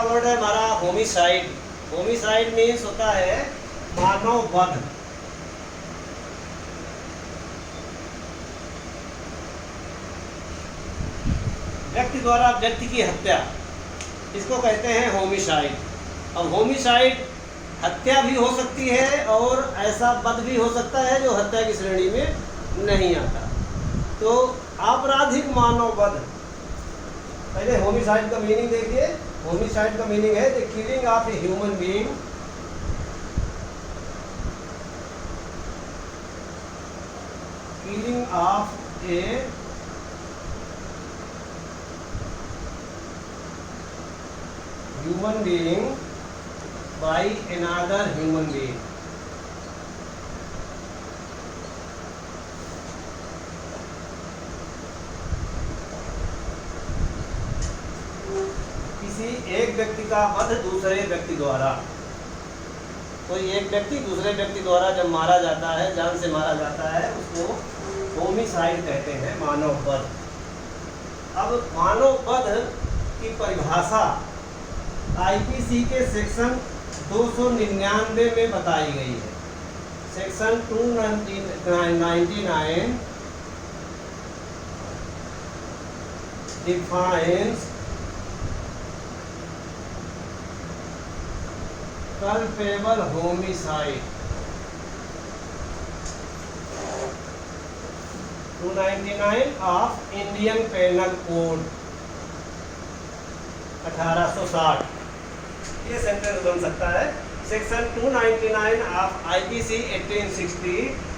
Word है हमारा homicide. Homicide means होता है मानव वध। व्यक्ति द्वारा व्यक्ति की हत्या, इसको कहते हैं होमिसाइड। अब होमिसाइड हत्या भी हो सकती है और ऐसा वध भी हो सकता है जो हत्या की श्रेणी में नहीं आता। तो आपराधिक मानव वध, पहले होमिसाइड का मीनिंग देखिए। होमिसाइड का मीनिंग है the killing of a human being, killing of A human being by another human being। किसी एक व्यक्ति का वध दूसरे व्यक्ति द्वारा, कोई एक व्यक्ति दूसरे व्यक्ति द्वारा जब मारा जाता है, जान से मारा जाता है, उसको होमिसाइड कहते हैं, मानव वध। अब मानव वध की परिभाषा आईपीसी के सेक्शन 299 में बताई गई है। Section 299 defines culpable homicide. 299 of Indian penal code 1860, ये सेंटेंस बन सकता है। Section 299 of IPC 1860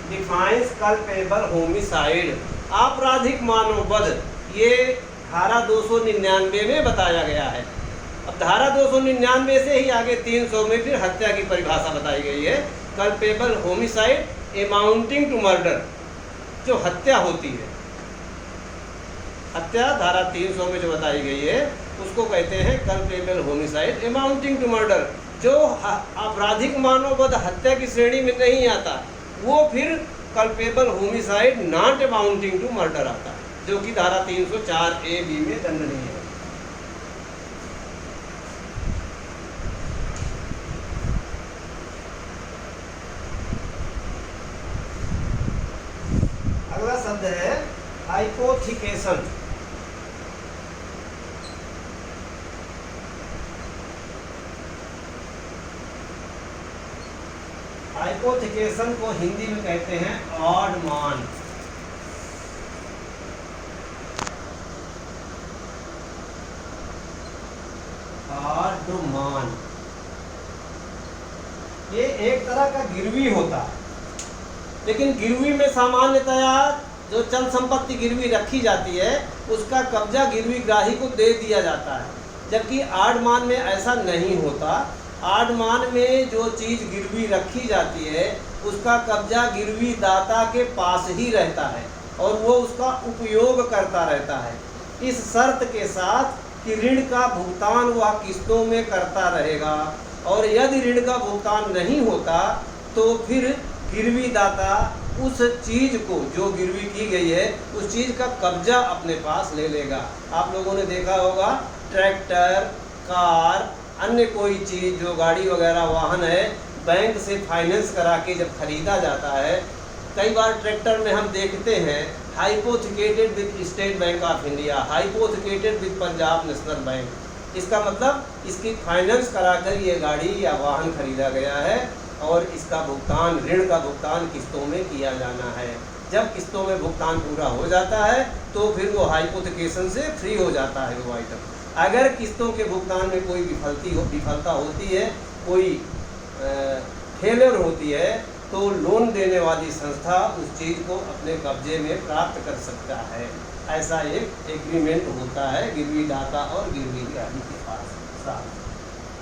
defines culpable homicide, आपराधिक मानव वध, ये धारा 299 में बताया गया है। अब धारा 299 से ही आगे 300 में फिर हत्या की परिभाषा बताई गई है। Culpable homicide amounting to murder, जो हत्या होती है, हत्या धारा 300 में जो बताई गई है उसको कहते हैं culpable homicide amounting to murder. जो आपराधिक मानव वध हत्या की श्रेणी में नहीं आता, वो फिर culpable homicide not amounting to murder आता है, जो कि धारा 304A(b) में दंडनीय है। अगला शब्द है हाइपोथिकेशन। हाइपोथिकेशन को हिंदी में कहते हैं ऑड मान। ऑड मान ये एक तरह का गिरवी होता है, लेकिन गिरवी में सामान्यतया जो चल संपत्ति गिरवी रखी जाती है उसका कब्जा गिरवी ग्राही को दे दिया जाता है, जबकि ऑड मान में ऐसा नहीं होता। ऑड मान में जो चीज़ गिरवी रखी जाती है उसका कब्जा गिरवी दाता के पास ही रहता है और वो उसका उपयोग करता रहता है, इस शर्त के साथ कि ऋण का भुगतान वह किस्तों में करता रहेगा, और यदि ऋण का भुगतान नहीं होता तो फिर गिरवी दाता उस चीज़ को जो गिरवी की गई है उस चीज़ का कब्जा अपने पास ले लेगा। आप लोगों ने देखा होगा ट्रैक्टर, कार, अन्य कोई चीज़ जो गाड़ी वगैरह वाहन है, बैंक से फाइनेंस करा के जब खरीदा जाता है, कई बार ट्रैक्टर में हम देखते हैं hypothecated with State Bank of India, hypothecated with Punjab National Bank. इसका मतलब इसकी फाइनेंस कराकर ये गाड़ी या वाहन खरीदा गया है और इसका भुगतान, ऋण का भुगतान किस्तों में किया जाना है। जब किस्तों में भुगतान पूरा हो जाता है तो फिर वो हाइपोथिकेशन से फ्री हो जाता है वो आइटम। अगर किस्तों के भुगतान में कोई विफलता होती है, कोई फेलियर होती है, तो लोन देने वाली संस्था उस चीज़ को अपने कब्जे में प्राप्त कर सकता है। ऐसा एक एग्रीमेंट होता है गिरवी दाता और गिरवी ग्राही के पास।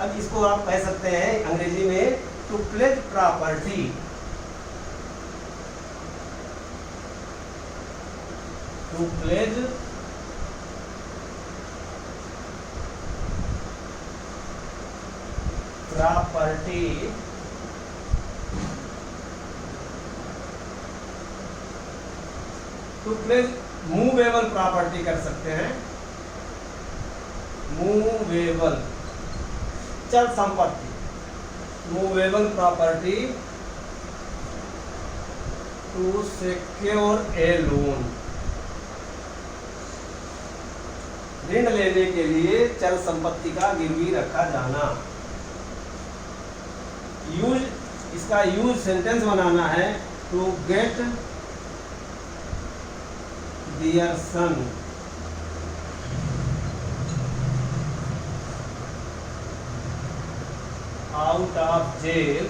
अब इसको आप कह सकते हैं अंग्रेजी में to pledge property. To pledge property to pledge movable property कर सकते हैं, मूवेबल चल संपत्ति, movable property to secure a loan, ऋण लेने के लिए चल संपत्ति का गिरवी रखा जाना। यूज, इसका यूज सेंटेंस बनाना है, to get their son out of jail,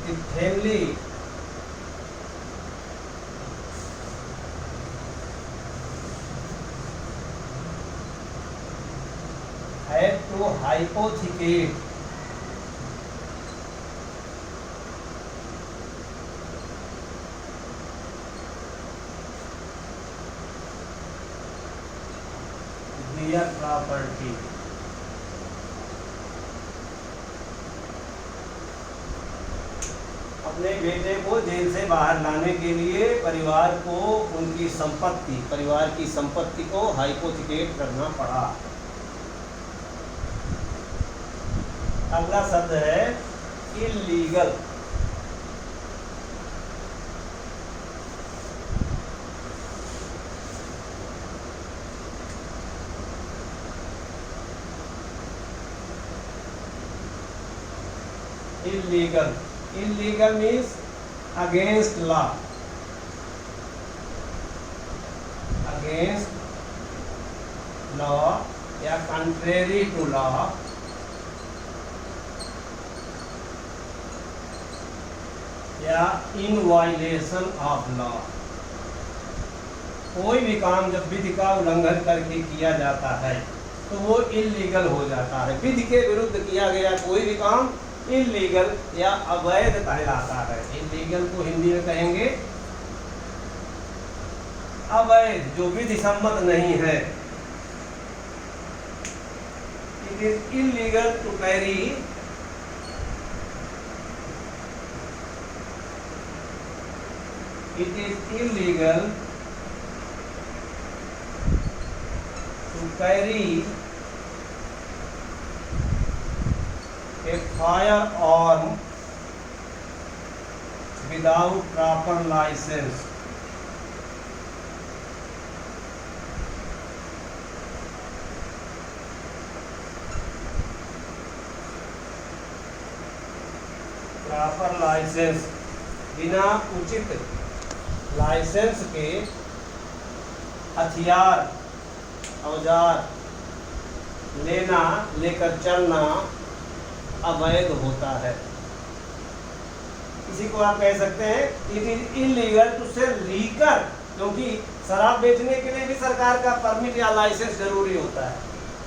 the family had to hypothecate their property। अपने बेटे को जेल से बाहर लाने के लिए परिवार को उनकी संपत्ति, परिवार की संपत्ति को हाइपोथिकेट करना पड़ा। अगला शब्द है illegal. Illegal, illegal means against law, against law या कंट्रेरी टू लॉ, या इन वायलेशन ऑफ लॉ। कोई भी काम जब विधि का उल्लंघन करके किया जाता है तो वो इल्लीगल हो जाता है। विधि के विरुद्ध किया गया कोई भी काम इल्लीगल या अवैध कहलाता है। इल्लीगल को हिंदी में कहेंगे अवैध, जो विधि सम्मत नहीं है। It is illegal to carry it is illegal to carry a firearm without proper license। Proper licence, बिना उचित लाइसेंस के हथियार औजार लेना, लेकर चलना अवैध होता है। इसी को आप कह सकते हैं it is illegal to sell liquor, क्योंकि शराब बेचने के लिए भी सरकार का परमिट या लाइसेंस जरूरी होता है।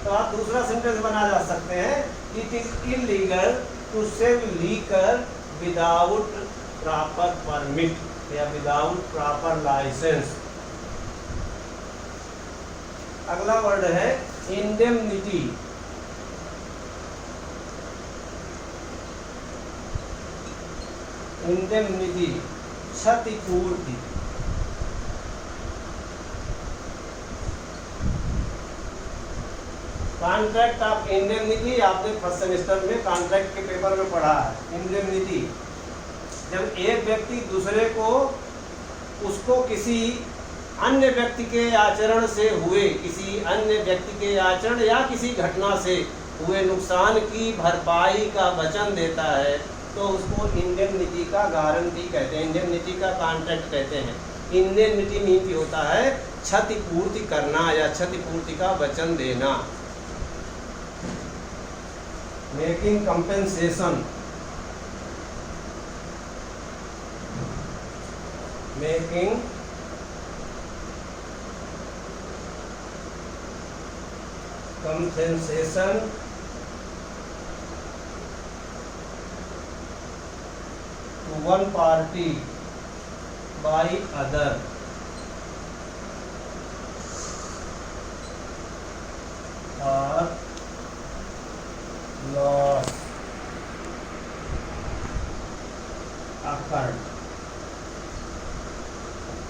तो आप दूसरा सेंटेंस बना जा सकते हैं it is illegal to sell liquor without proper permit या विदाउट प्रॉपर लाइसेंस। अगला वर्ड है इंडेमनिटी। इंडेमनिटी क्षतिपूर्ति। कॉन्ट्रैक्ट ऑफ इंडेमनिटी आपने फर्स्ट सेमेस्टर में कॉन्ट्रैक्ट के पेपर में पढ़ा है। इंडेमनिटी जब एक व्यक्ति दूसरे को उसको किसी अन्य व्यक्ति के आचरण से हुए, किसी अन्य व्यक्ति के आचरण या किसी घटना से हुए नुकसान की भरपाई का वचन देता है तो उसको इंडेमनिटी का गारंटी कहते हैं, इंडेमनिटी का कॉन्ट्रैक्ट कहते हैं। इंडेमनिटी मीन्स होता है क्षतिपूर्ति करना या क्षतिपूर्ति का वचन देना। Making compensation, making compensation to one party by other or loss occurred।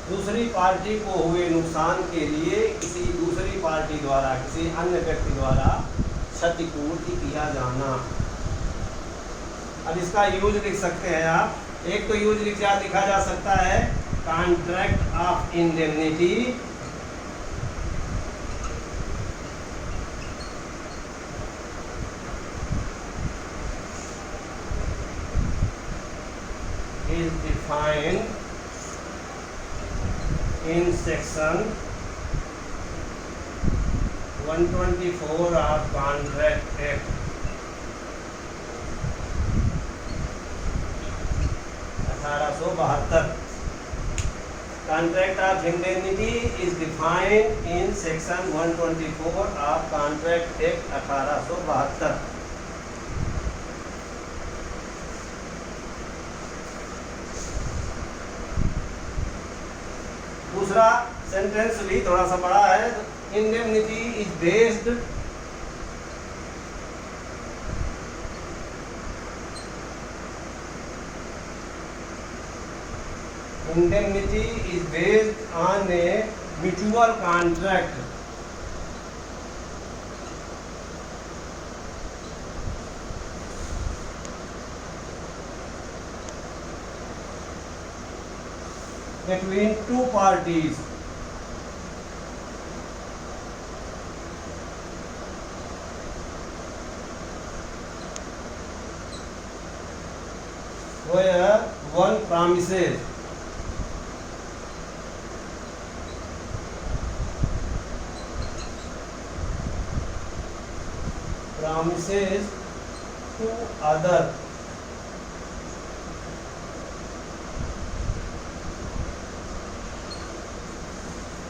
दूसरी पार्टी को हुए नुकसान के लिए किसी दूसरी पार्टी द्वारा, किसी अन्य व्यक्ति द्वारा क्षतिपूर्ति किया जाना। अब इसका यूज लिख सकते हैं आप। एक तो यूज लिखा जा सकता है contract of indemnity, is defined in section 124 of Contract Act 1872. Contract of indemnity is defined in section 124 of Contract Act 1872. दूसरा सेंटेंस भी थोड़ा सा बड़ा है। Indemnity is based on a mutual contract between two parties where one promises to other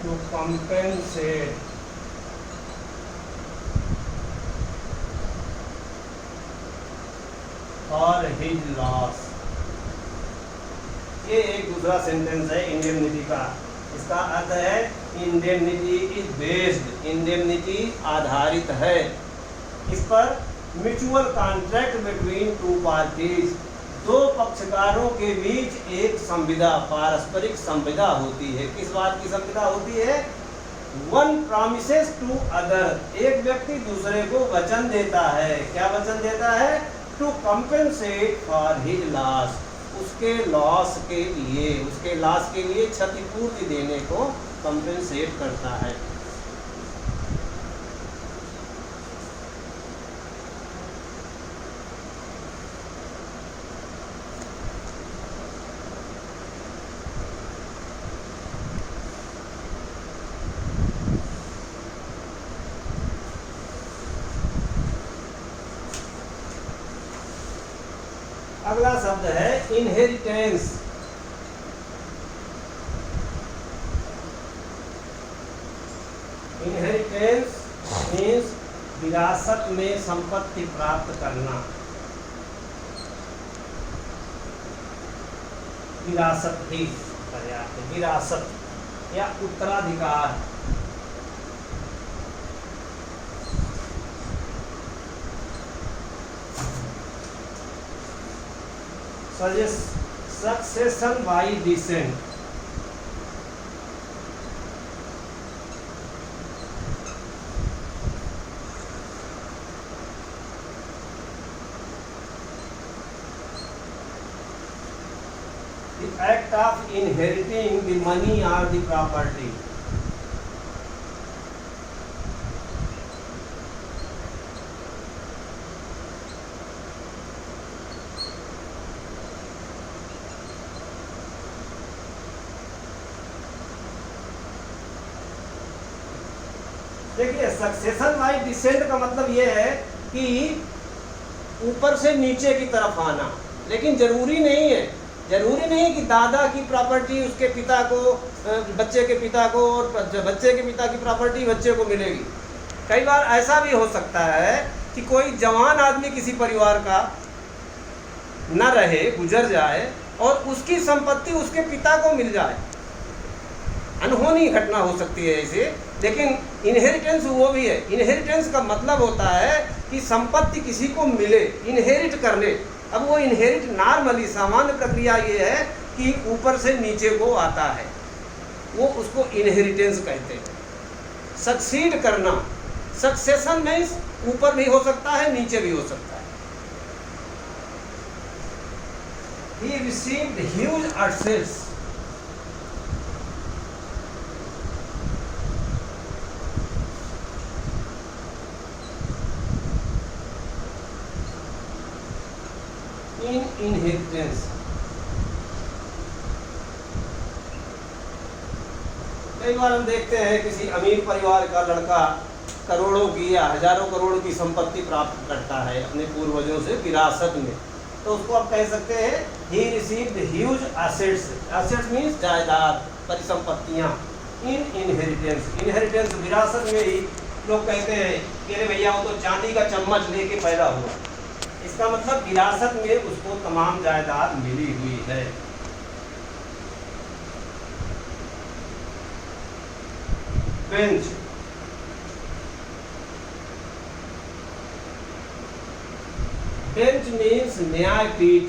to compensate for his loss। ये एक दूसरा sentence है इंडेमनिटी का। इसका अर्थ है इंडेमनिटी इज बेस्ड, इंडेमनिटी आधारित है इस पर mutual contract between two parties, दो पक्षकारों के बीच एक संविदा, पारस्परिक संविदा होती है। किस बात की संविदा होती है? वन प्रॉमिसेस टू अदर, एक व्यक्ति दूसरे को वचन देता है। क्या वचन देता है? To compensate for his loss, उसके लॉस के लिए, उसके लॉस के लिए क्षतिपूर्ति देने को कंपेंसेट करता है। अगला शब्द है इनहेरिटेंस। इनहेरिटेंस मीन्स विरासत में संपत्ति प्राप्त करना। विरासत ही पर्याप्त, विरासत या उत्तराधिकार। Succession bye decent, the act of inheriting the money or the property। देखिए सक्सेशन बाय डिसेंट का मतलब ये है कि ऊपर से नीचे की तरफ आना, लेकिन जरूरी नहीं है, जरूरी नहीं कि दादा की प्रॉपर्टी उसके पिता को, बच्चे के पिता को, और बच्चे के पिता की प्रॉपर्टी बच्चे को मिलेगी। कई बार ऐसा भी हो सकता है कि कोई जवान आदमी किसी परिवार का न रहे, गुजर जाए और उसकी संपत्ति उसके पिता को मिल जाए। अनहोनी घटना हो सकती है ऐसे, लेकिन इनहेरिटेंस वो भी है। इनहेरिटेंस का मतलब होता है कि संपत्ति किसी को मिले, इनहेरिट कर ले। अब वो इनहेरिट नॉर्मली सामान्य प्रक्रिया ये है कि ऊपर से नीचे को आता है, वो उसको इनहेरिटेंस कहते हैं। सक्सीड करना, सक्सेशन मीन्स ऊपर भी हो सकता है, नीचे भी हो सकता है। He received huge assets. In inheritance. कई बार हम देखते हैं किसी अमीर परिवार का लड़का करोड़ों की या हजारों करोड़ की संपत्ति प्राप्त करता है अपने पूर्वजों से विरासत में, तो उसको आप कह सकते हैं he received huge assets. Assets means जायदाद, परिसंपत्तियां। इन इनहेरिटेंस, इनहेरिटेंस विरासत में ही लोग कहते हैं कि अरे भैया वो तो चांदी का चम्मच लेके पैदा हुआ। इसका मतलब विरासत में उसको तमाम जायदाद मिली हुई है। बेंच, बेंच मीन्स न्यायपीठ।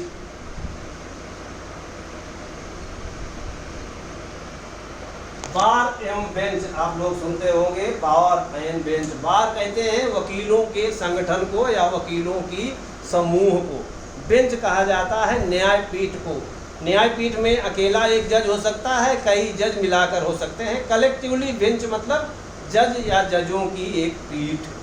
बार एवं बेंच आप लोग सुनते होंगे, बार एंड बेंच। बार कहते हैं वकीलों के संगठन को या वकीलों की समूह को। बेंच कहा जाता है न्यायपीठ को। न्यायपीठ में अकेला एक जज हो सकता है, कई जज मिलाकर हो सकते हैं। कलेक्टिवली बेंच मतलब जज या जजों की एक पीठ।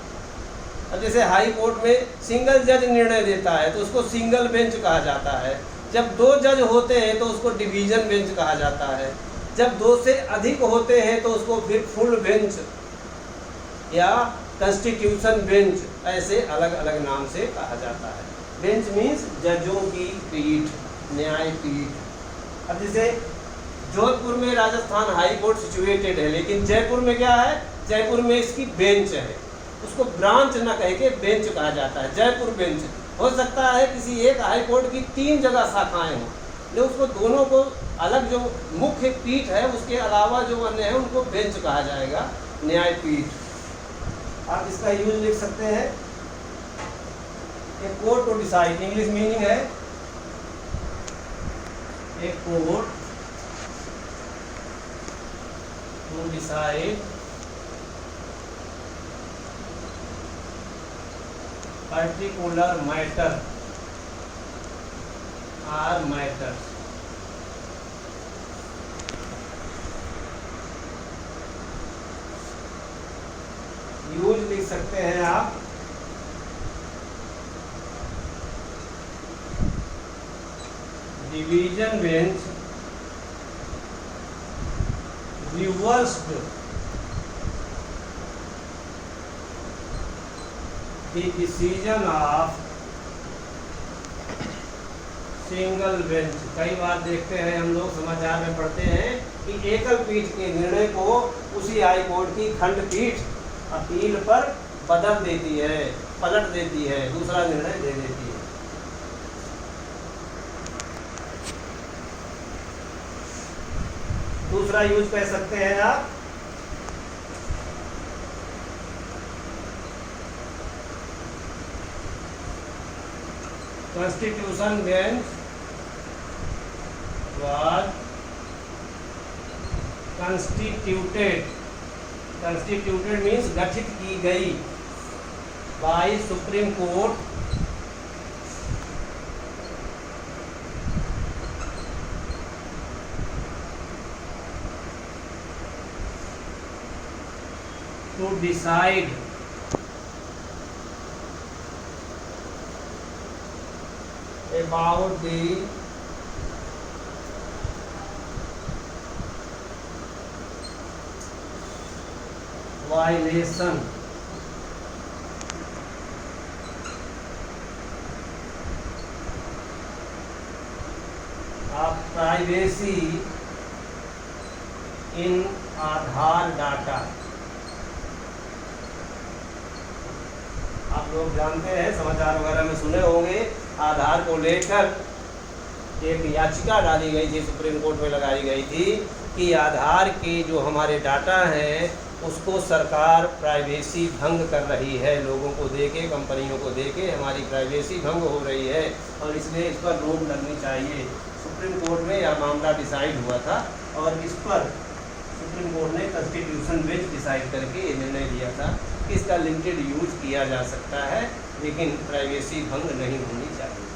अब जैसे हाई कोर्ट में सिंगल जज निर्णय देता है तो उसको सिंगल बेंच कहा जाता है। जब दो जज होते हैं तो उसको डिवीजन बेंच कहा जाता है। जब दो से अधिक होते हैं तो उसको फिर फुल बेंच या कॉन्स्टिट्यूशन बेंच, ऐसे अलग अलग नाम से कहा जाता है। बेंच मीन्स जजों की पीठ, न्यायपीठ। अब जैसे जोधपुर में राजस्थान हाई कोर्ट सिचुएटेड है, लेकिन जयपुर में क्या है, जयपुर में इसकी बेंच है। उसको ब्रांच न कह के बेंच कहा जाता है, जयपुर बेंच। हो सकता है किसी एक हाई कोर्ट की 3 जगह शाखाएं हों, लेकिन उसको दोनों को अलग जो मुख्य पीठ है उसके अलावा जो अन्य है उनको बेंच कहा जाएगा, न्यायपीठ। आप इसका यूज लिख सकते हैं, a court to decide, English meaning है a court to decide particular matter or matters। Use लिख सकते हैं आप division bench, reversed the decision of single bench. कई बार देखते हैं हम लोग, समाचार में पढ़ते हैं कि एकल पीठ के निर्णय को उसी हाई कोर्ट की खंडपीठ अपील पर बदल देती है, पलट देती है, दूसरा निर्णय दे देती है। दूसरा यूज कह सकते हैं आप Constitution bench was constituted, constituted means गठित की गई by Supreme Court to decide about the violation of privacy in Aadhaar data. आप लोग जानते हैं, समाचार वगैरह में सुने होंगे, आधार को लेकर एक याचिका डाली गई थी, सुप्रीम कोर्ट में लगाई गई थी कि आधार के जो हमारे डाटा हैं उसको सरकार प्राइवेसी भंग कर रही है, लोगों को देके, कंपनियों को देके हमारी प्राइवेसी भंग हो रही है और इसलिए इस पर रोक लगनी चाहिए। सुप्रीम कोर्ट में यह मामला डिसाइड हुआ था और इस पर सुप्रीम कोर्ट ने कॉन्स्टिट्यूशन बेंच डिसाइड करके ये निर्णय लिया था कि इसका लिमिटेड यूज किया जा सकता है, लेकिन प्राइवेसी भंग नहीं होनी चाहिए।